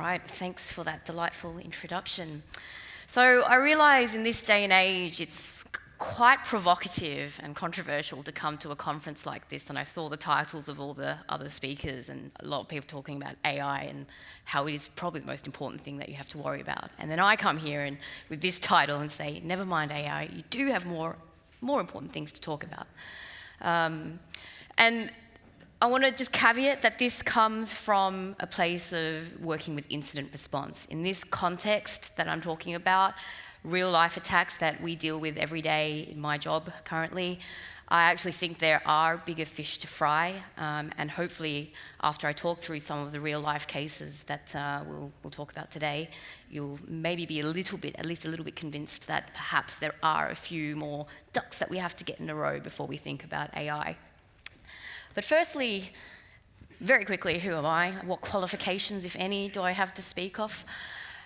right, thanks for that delightful introduction. So I realise in this day and age it's quite provocative and controversial to come to a conference like this, and I saw the titles of all the other speakers and a lot of people talking about AI and how it is probably the most important thing that you have to worry about. And then I come here and with this title and say, never mind AI, you do have more important things to talk about. And I want to just caveat that this comes from a place of working with incident response. In this context that I'm talking about, real life attacks that we deal with every day in my job currently, I actually think there are bigger fish to fry, and hopefully after I talk through some of the real life cases that we'll talk about today, you'll maybe be at least a little bit convinced that perhaps there are a few more ducks that we have to get in a row before we think about AI. But firstly, very quickly, who am I? What qualifications, if any, do I have to speak of?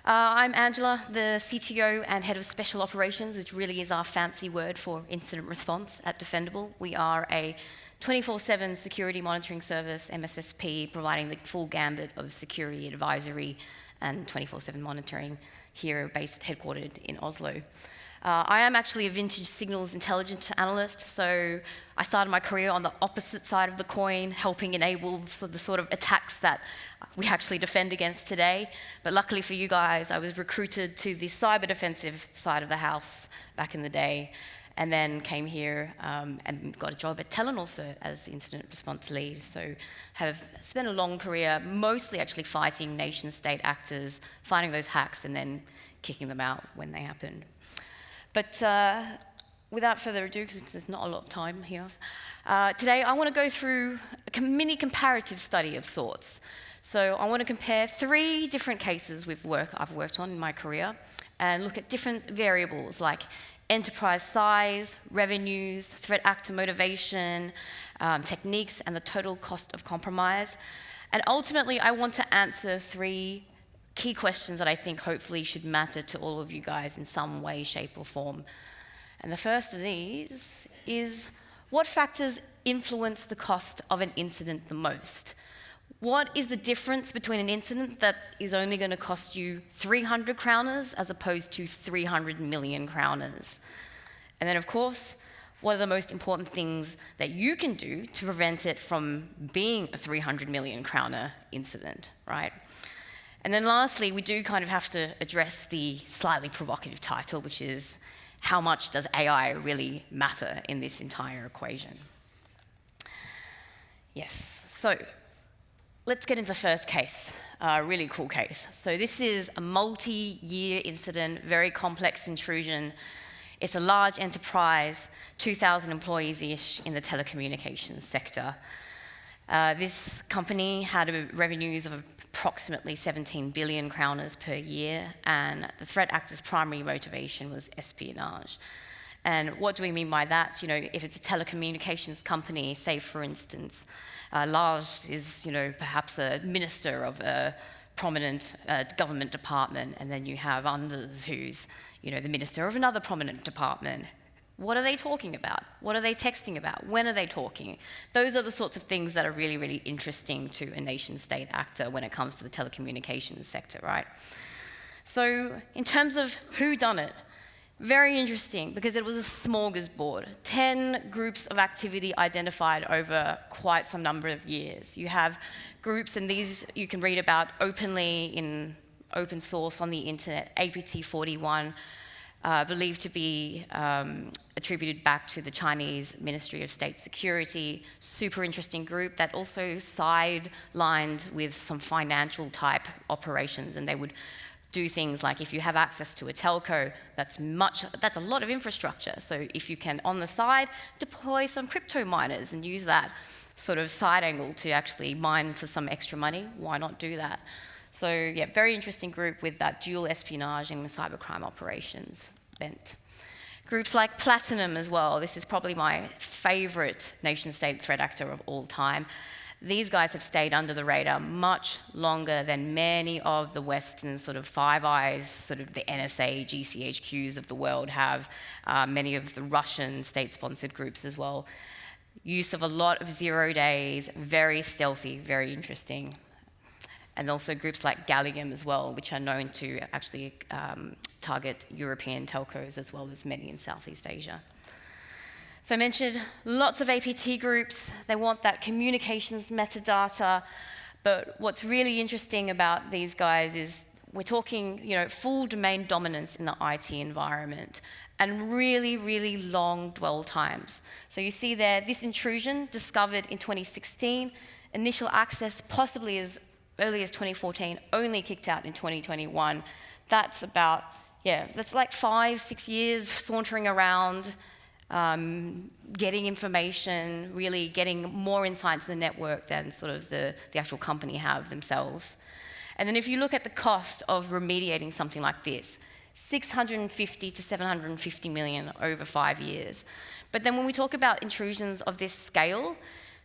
I'm Angela, the CTO and Head of Special Operations, which really is our fancy word for incident response at Defendable. We are a 24/7 security monitoring service, MSSP, providing the full gambit of security advisory and 24/7 monitoring here, headquartered in Oslo. I am actually a vintage signals intelligence analyst, so I started my career on the opposite side of the coin, helping enable the sort of attacks that we actually defend against today. But luckily for you guys, I was recruited to the cyber defensive side of the house back in the day, and then came here and got a job at Telenor CERT as the incident response lead. So have spent a long career mostly actually fighting nation-state actors, finding those hacks and then kicking them out when they happen. But without further ado, because there's not a lot of time here, today I want to go through a mini comparative study of sorts. So I want to compare 3 different cases I've worked on in my career and look at different variables like enterprise size, revenues, threat actor motivation, techniques, and the total cost of compromise. And ultimately, I want to answer 3 key questions that I think hopefully should matter to all of you guys in some way, shape, or form. And the first of these is, what factors influence the cost of an incident the most? What is the difference between an incident that is only going to cost you 300 kroners as opposed to 300 million kroners? And then, of course, what are the most important things that you can do to prevent it from being a 300 million kroner incident, right? And then lastly, we do kind of have to address the slightly provocative title, which is, how much does AI really matter in this entire equation? Yes, so let's get into the first case, a really cool case. So this is a multi-year incident, very complex intrusion. It's a large enterprise, 2,000 employees-ish in the telecommunications sector. This company had revenues of approximately 17 billion kroners per year, and the threat actor's primary motivation was espionage. And what do we mean by that? You know, if it's a telecommunications company, say for instance, Lars is, perhaps a minister of a prominent government department, and then you have Anders, who's, the minister of another prominent department. What are they talking about? What are they texting about? When are they talking? Those are the sorts of things that are really, really interesting to a nation-state actor when it comes to the telecommunications sector, right? So in terms of who done it, very interesting because it was a smorgasbord. 10 groups of activity identified over quite some number of years. You have groups, and these you can read about openly in open source on the internet, APT41, believed to be attributed back to the Chinese Ministry of State Security. Super interesting group that also sidelined with some financial type operations, and they would do things like, if you have access to a telco, that's a lot of infrastructure. So if you can, on the side, deploy some crypto miners and use that sort of side angle to actually mine for some extra money, why not do that? So yeah, very interesting group with that dual espionage and cybercrime operations bent. Groups like Platinum as well. This is probably my favorite nation-state threat actor of all time. These guys have stayed under the radar much longer than many of the Western sort of Five Eyes, sort of the NSA, GCHQs of the world have, many of the Russian state-sponsored groups as well. Use of a lot of 0 days, very stealthy, very interesting. and also groups like Gallium as well, which are known to actually target European telcos as well as many in Southeast Asia. So I mentioned lots of APT groups. They want that communications metadata, but what's really interesting about these guys is we're talking, full domain dominance in the IT environment and really, really long dwell times. So you see there, this intrusion discovered in 2016, initial access possibly as early as 2014, only kicked out in 2021. That's about, that's like 5-6 years sauntering around, getting information, really getting more insight to the network than sort of the actual company have themselves. And then if you look at the cost of remediating something like this, 650 to 750 million over 5 years. But then when we talk about intrusions of this scale,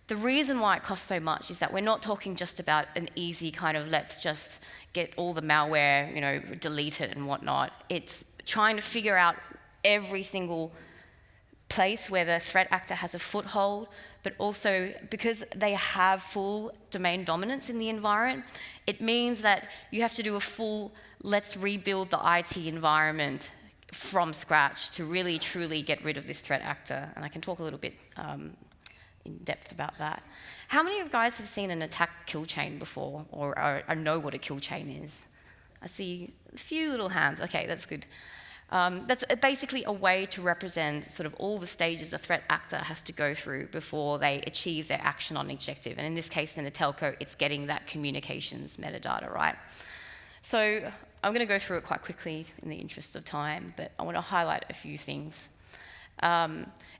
the reason why it costs so much is that we're not talking just about an easy kind of let's just get all the malware, deleted and whatnot. It's trying to figure out every single place where the threat actor has a foothold, but also because they have full domain dominance in the environment, it means that you have to do a full let's rebuild the IT environment from scratch to really truly get rid of this threat actor. And I can talk a little bit in depth about that. How many of you guys have seen an attack kill chain before or know what a kill chain is? I see a few little hands. Okay, that's good. That's basically a way to represent sort of all the stages a threat actor has to go through before they achieve their action on objective. And in this case, in a telco, it's getting that communications metadata, right? So I'm going to go through it quite quickly in the interest of time, but I want to highlight a few things.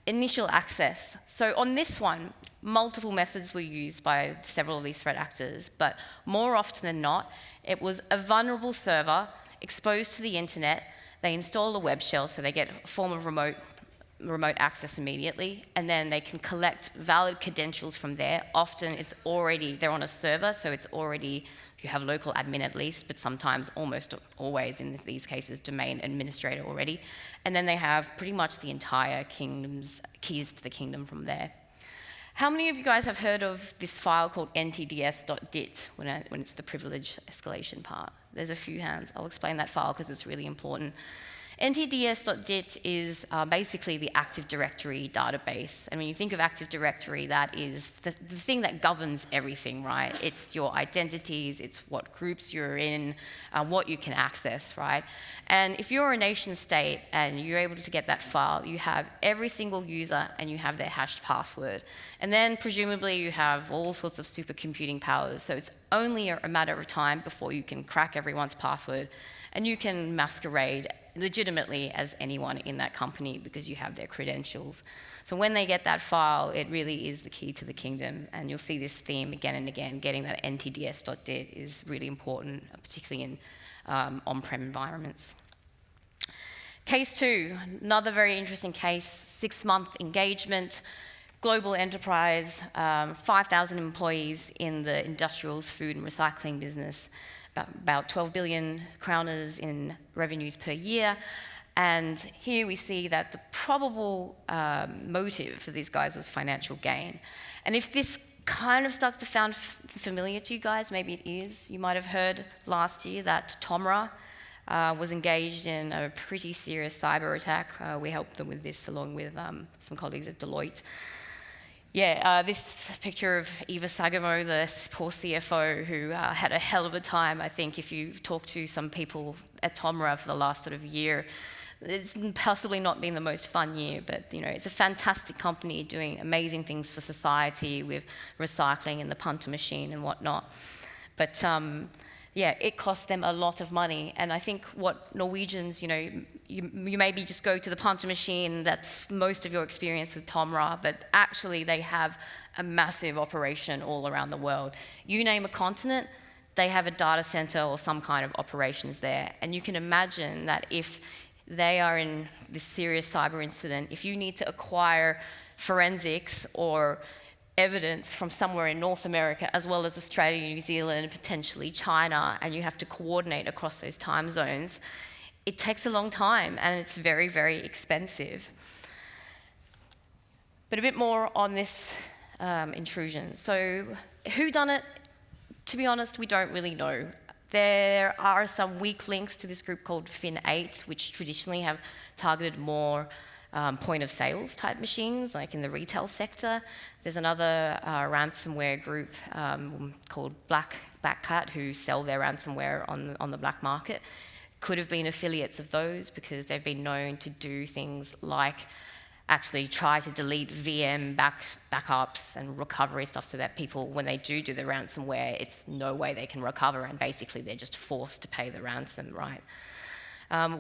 Initial access. So on this one, multiple methods were used by several of these threat actors, but more often than not, it was a vulnerable server exposed to the internet. They install a web shell, so they get a form of remote access immediately, and then they can collect valid credentials from there. Often they're on a server, so it's already, you have local admin at least, but sometimes almost always in these cases, domain administrator already. And then they have pretty much the entire kingdom's keys to the kingdom from there. How many of you guys have heard of this file called ntds.dit when it's the privilege escalation part? There's a few hands. I'll explain that file because it's really important. ntds.dit is basically the Active Directory database. And when you think of Active Directory, that is the thing that governs everything, right? It's your identities, it's what groups you're in, what you can access, right? And if you're a nation state and you're able to get that file, you have every single user and you have their hashed password. And then presumably you have all sorts of supercomputing powers. So it's only a matter of time before you can crack everyone's password and you can masquerade legitimately as anyone in that company because you have their credentials. So when they get that file, it really is the key to the kingdom, and you'll see this theme again and again. Getting that ntds.dit is really important, particularly in on-prem environments. Case 2, another very interesting case, 6-month engagement, global enterprise, 5,000 employees in the industrials, food and recycling business, about 12 billion kroners in revenues per year. And here we see that the probable motive for these guys was financial gain. And if this kind of starts to sound familiar to you guys, maybe it is. You might have heard last year that Tomra was engaged in a pretty serious cyber attack. We helped them with this along with some colleagues at Deloitte. This picture of Eva Sagamo, the poor CFO, who had a hell of a time. I think if you talk to some people at Tomra for the last sort of year, it's possibly not been the most fun year, but it's a fantastic company doing amazing things for society with recycling and the punter machine and whatnot. But it cost them a lot of money. And I think what Norwegians, you maybe just go to the punter machine, that's most of your experience with Tomra, but actually they have a massive operation all around the world. You name a continent, they have a data center or some kind of operations there. And you can imagine that if they are in this serious cyber incident, if you need to acquire forensics or evidence from somewhere in North America, as well as Australia, New Zealand, potentially China, and you have to coordinate across those time zones, it takes a long time and it's very, very expensive. But a bit more on this intrusion. So whodunit to be honest, we don't really know. There are some weak links to this group called Fin8, which traditionally have targeted more point of sales type machines, like in the retail sector. There's another ransomware group called Black Cat, who sell their ransomware on the black market. Could have been affiliates of those, because they've been known to do things like actually try to delete VM backups and recovery stuff, so that people, when they do the ransomware, it's no way they can recover, and basically they're just forced to pay the ransom, right?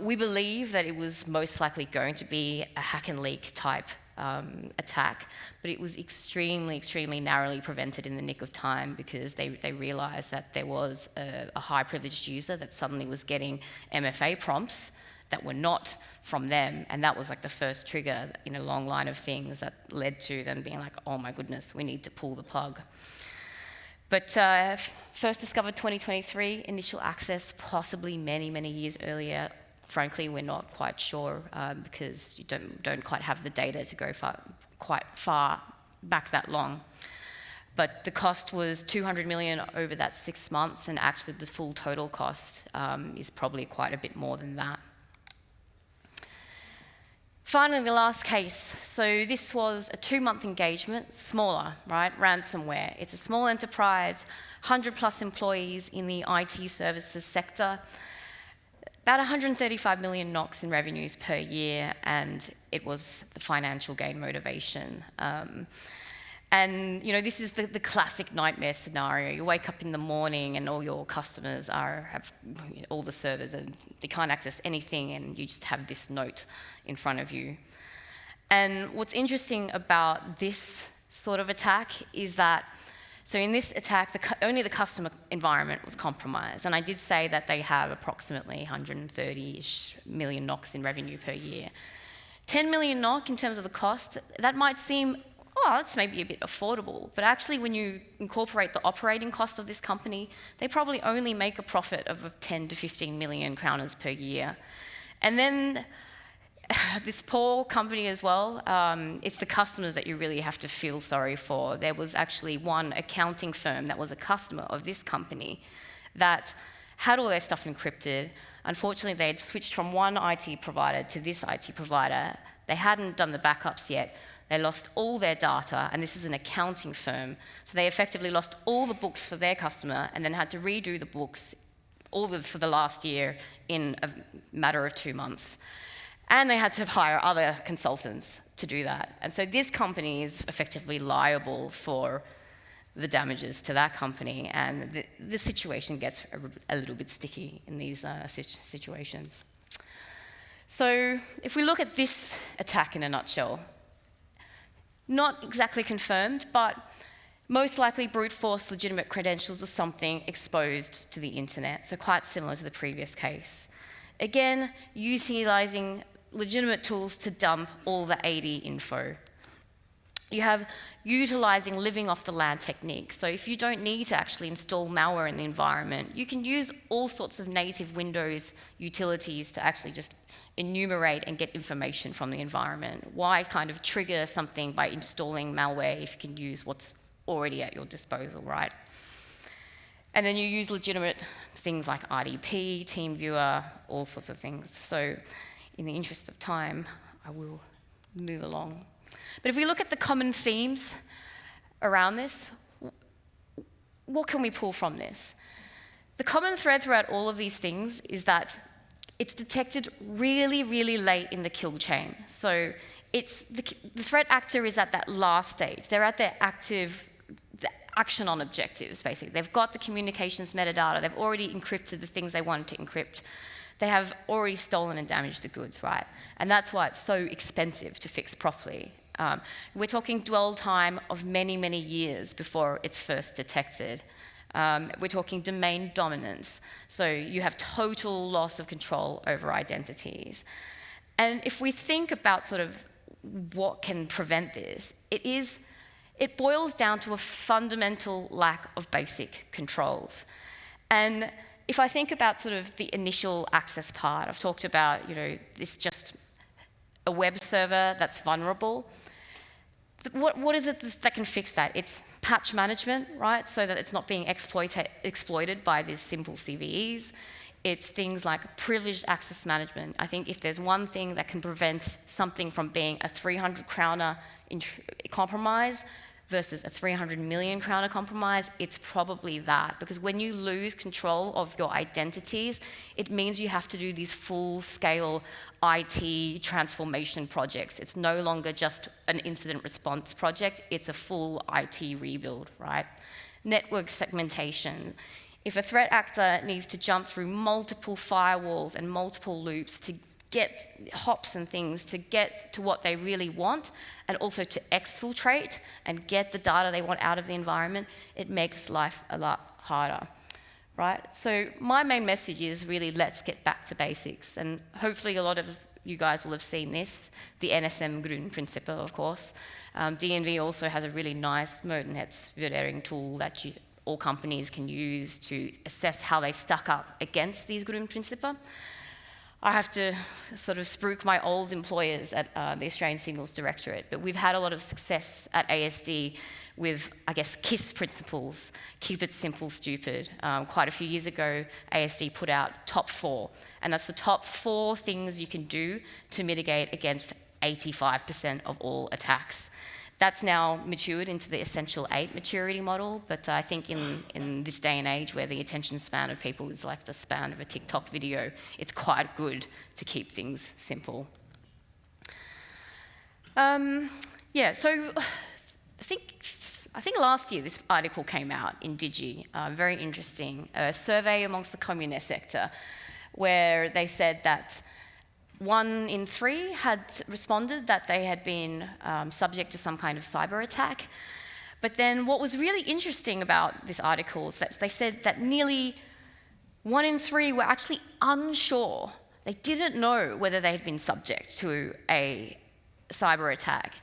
We believe that it was most likely going to be a hack and leak type attack, but it was extremely narrowly prevented in the nick of time, because they realised that there was a high privileged user that suddenly was getting MFA prompts that were not from them, and that was like the first trigger in a long line of things that led to them being like, oh my goodness, we need to pull the plug. But first discovered 2023, initial access possibly many years earlier. Frankly, we're not quite sure, because you don't quite have the data to go quite far back that long. But the cost was 200 million over that 6 months, and actually the full total cost is probably quite a bit more than that. Finally, the last case. So this was a 2-month engagement, smaller, right? Ransomware. It's a small enterprise, 100+ employees in the IT services sector, about 135 million NOK in revenues per year, and it was the financial gain motivation. And you know, this is the classic nightmare scenario. You wake up in the morning and all your customers have all the servers, and they can't access anything, and you just have this note in front of you. And what's interesting about this sort of attack is that, so in this attack, only the customer environment was compromised. And I did say that they have approximately 130-ish million NOK in revenue per year. 10 million NOK in terms of the cost, that might seem, oh, that's maybe a bit affordable. But actually, when you incorporate the operating cost of this company, they probably only make a profit of 10 to 15 million kroners per year. And then this poor company as well, it's the customers that you really have to feel sorry for. There was actually one accounting firm that was a customer of this company that had all their stuff encrypted. Unfortunately, they had switched from one IT provider to this IT provider. They hadn't done the backups yet. They lost all their data, and this is an accounting firm. So they effectively lost all the books for their customer, and then had to redo the books for the last year in a matter of 2 months. And they had to hire other consultants to do that. And so this company is effectively liable for the damages to that company, and the situation gets a little bit sticky in these situations. So if we look at this attack in a nutshell, not exactly confirmed, but most likely brute force legitimate credentials or something exposed to the internet, so quite similar to the previous case. Again, utilising legitimate tools to dump all the AD info. You have utilising living off the land technique. So if you don't need to actually install malware in the environment, you can use all sorts of native Windows utilities to actually just enumerate and get information from the environment. Why kind of trigger something by installing malware if you can use what's already at your disposal, right? And then you use legitimate things like RDP, TeamViewer, all sorts of things. So in the interest of time, I will move along. But if we look at the common themes around this, what can we pull from this? The common thread throughout all of these things is that it's detected really late in the kill chain. So it's the threat actor is at that last stage. They're at their the action on objectives, basically. They've got the communications metadata. They've already encrypted the things they wanted to encrypt. They have already stolen and damaged the goods, right? And that's why it's so expensive to fix properly. We're talking dwell time of many years before it's first detected. We're talking domain dominance. So you have total loss of control over identities. And if we think about sort of what can prevent this, it boils down to a fundamental lack of basic controls. And if I think about sort of the initial access part, I've talked about, this just a web server that's vulnerable. What is it that can fix that? It's patch management, right? So that it's not being exploited by these simple CVEs. It's things like privileged access management. I think if there's one thing that can prevent something from being a 300 crowner compromise versus a 300 million crowner compromise, it's probably that. Because when you lose control of your identities, it means you have to do these full-scale IT transformation projects. It's no longer just an incident response project, it's a full IT rebuild, right? Network segmentation. If a threat actor needs to jump through multiple firewalls and multiple loops to get hops and things to get to what they really want, and also to exfiltrate and get the data they want out of the environment, it makes life a lot harder, right? So my main message is really, let's get back to basics. And hopefully a lot of you guys will have seen this, the NSM Grundprinzipper, of course. DNV also has a really nice modenhetsvurdering tool that all companies can use to assess how they stack up against these Grundprinzipper. I have to sort of spruik my old employers at the Australian Signals Directorate, but we've had a lot of success at ASD with, I guess, KISS principles, keep it simple, stupid. Quite a few years ago, ASD put out top 4, and that's the top 4 things you can do to mitigate against 85% of all attacks. That's now matured into the Essential 8 maturity model, but I think in this day and age where the attention span of people is like the span of a TikTok video, it's quite good to keep things simple. Yeah, so I think last year this article came out in Digi, very interesting, a survey amongst the communist sector, where they said that 1 in 3 had responded that they had been subject to some kind of cyber attack. But then what was really interesting about this article is that they said that nearly 1 in 3 were actually unsure. They didn't know whether they had been subject to a cyber attack.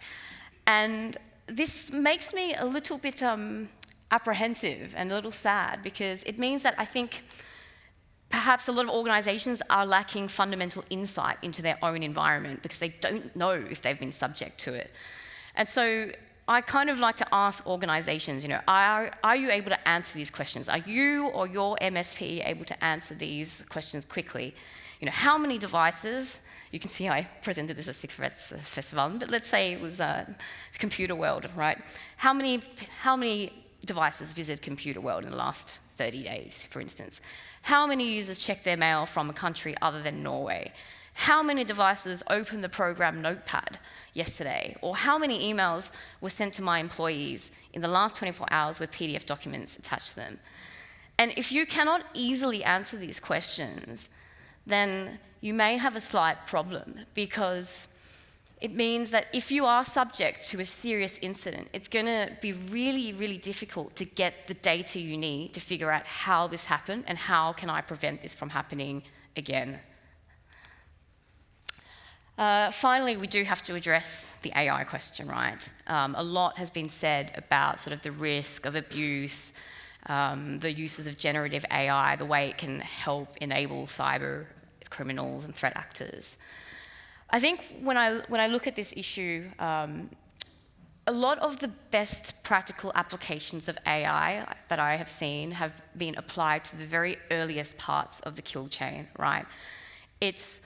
And this makes me a little bit apprehensive and a little sad, because it means that I think perhaps a lot of organisations are lacking fundamental insight into their own environment because they don't know if they've been subject to it. And so I kind of like to ask organisations, are you able to answer these questions? Are you or your MSP able to answer these questions quickly? How many devices? You can see I presented this at Secrets Festival, but let's say it was Computer World, right? How many devices visited Computer World in the last 30 days, for instance? How many users check their mail from a country other than Norway? How many devices opened the program Notepad yesterday? Or how many emails were sent to my employees in the last 24 hours with PDF documents attached to them? And if you cannot easily answer these questions, then you may have a slight problem, because it means that if you are subject to a serious incident, it's going to be really, really difficult to get the data you need to figure out how this happened and how can I prevent this from happening again. Finally, we do have to address the AI question, right? A lot has been said about sort of the risk of abuse, the uses of generative AI, the way it can help enable cyber criminals and threat actors. I think when I look at this issue, a lot of the best practical applications of AI that I have seen have been applied to the very earliest parts of the kill chain, right? It's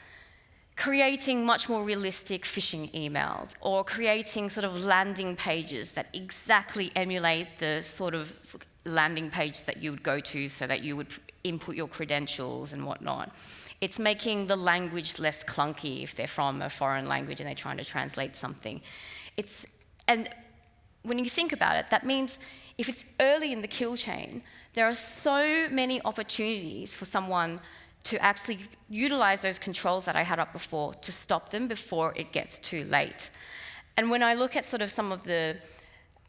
creating much more realistic phishing emails, or creating sort of landing pages that exactly emulate the sort of landing page that you would go to so that you would input your credentials and whatnot. It's making the language less clunky if they're from a foreign language and they're trying to translate something. And when you think about it, that means if it's early in the kill chain, there are so many opportunities for someone to actually utilize those controls that I had up before to stop them before it gets too late. And when I look at sort of some of the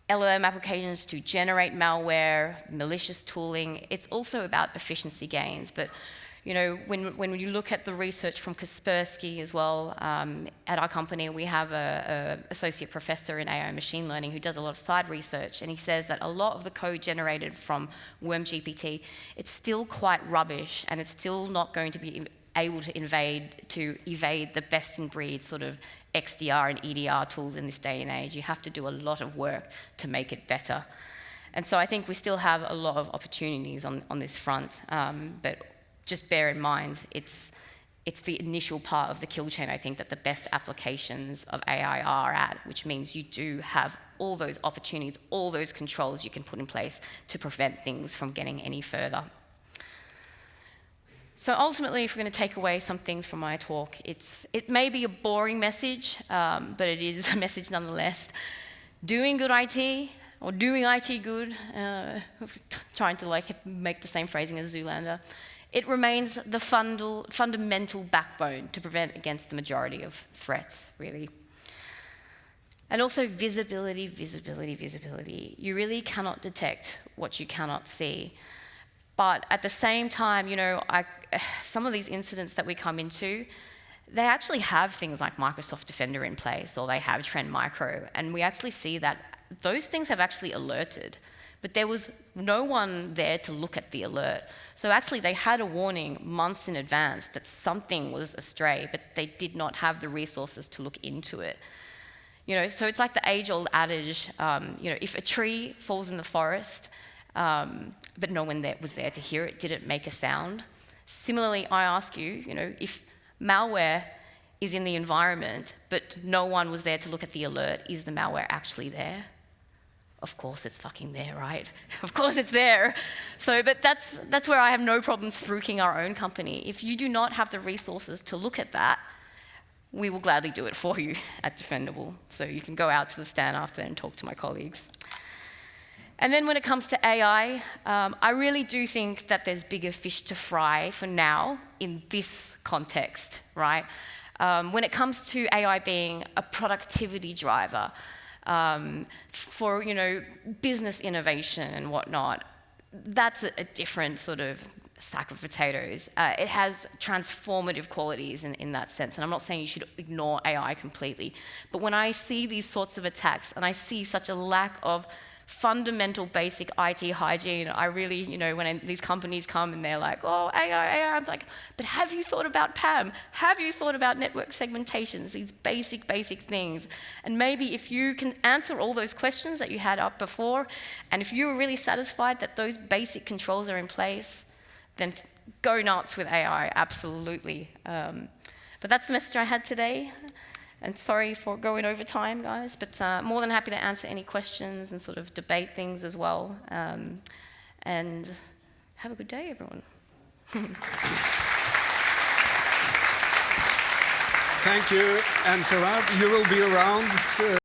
LLM applications to generate malware, malicious tooling, it's also about efficiency gains. But when you look at the research from Kaspersky as well, at our company, we have an associate professor in AI machine learning who does a lot of side research, and he says that a lot of the code generated from WormGPT, it's still quite rubbish, and it's still not going to be able to evade the best-in-breed sort of XDR and EDR tools in this day and age. You have to do a lot of work to make it better. And so I think we still have a lot of opportunities on this front, but just bear in mind, it's the initial part of the kill chain, I think, that the best applications of AI are at, which means you do have all those opportunities, all those controls you can put in place to prevent things from getting any further. So ultimately, if we're going to take away some things from my talk, it may be a boring message, but it is a message nonetheless. Doing good IT, or doing IT good, trying to make the same phrasing as Zoolander, it remains the fundamental backbone to prevent against the majority of threats, really. And also visibility, visibility, visibility. You really cannot detect what you cannot see. But at the same time, some of these incidents that we come into, they actually have things like Microsoft Defender in place, or they have Trend Micro, and we actually see that those things have actually alerted, but there was no one there to look at the alert. So actually they had a warning months in advance that something was astray, but they did not have the resources to look into it. So it's like the age-old adage, if a tree falls in the forest, but no one was there to hear it, did it make a sound? Similarly, I ask you, if malware is in the environment, but no one was there to look at the alert, is the malware actually there? Of course it's fucking there, right? Of course it's there. So, but that's where I have no problem spruiking our own company. If you do not have the resources to look at that, we will gladly do it for you at Defendable. So you can go out to the stand after and talk to my colleagues. And then when it comes to AI, I really do think that there's bigger fish to fry for now in this context, right? When it comes to AI being a productivity driver, for business innovation and whatnot, that's a different sort of sack of potatoes. It has transformative qualities in that sense, and I'm not saying you should ignore AI completely, but when I see these sorts of attacks and I see such a lack of fundamental basic IT hygiene, I really, when these companies come and they're like, oh, AI, I'm like, but have you thought about PAM? Have you thought about network segmentations, these basic things? And maybe if you can answer all those questions that you had up before, and if you're really satisfied that those basic controls are in place, then go nuts with AI, absolutely. But that's the message I had today. And sorry for going over time, guys, but more than happy to answer any questions and sort of debate things as well. And have a good day, everyone. Thank you, and Sarah, you will be around.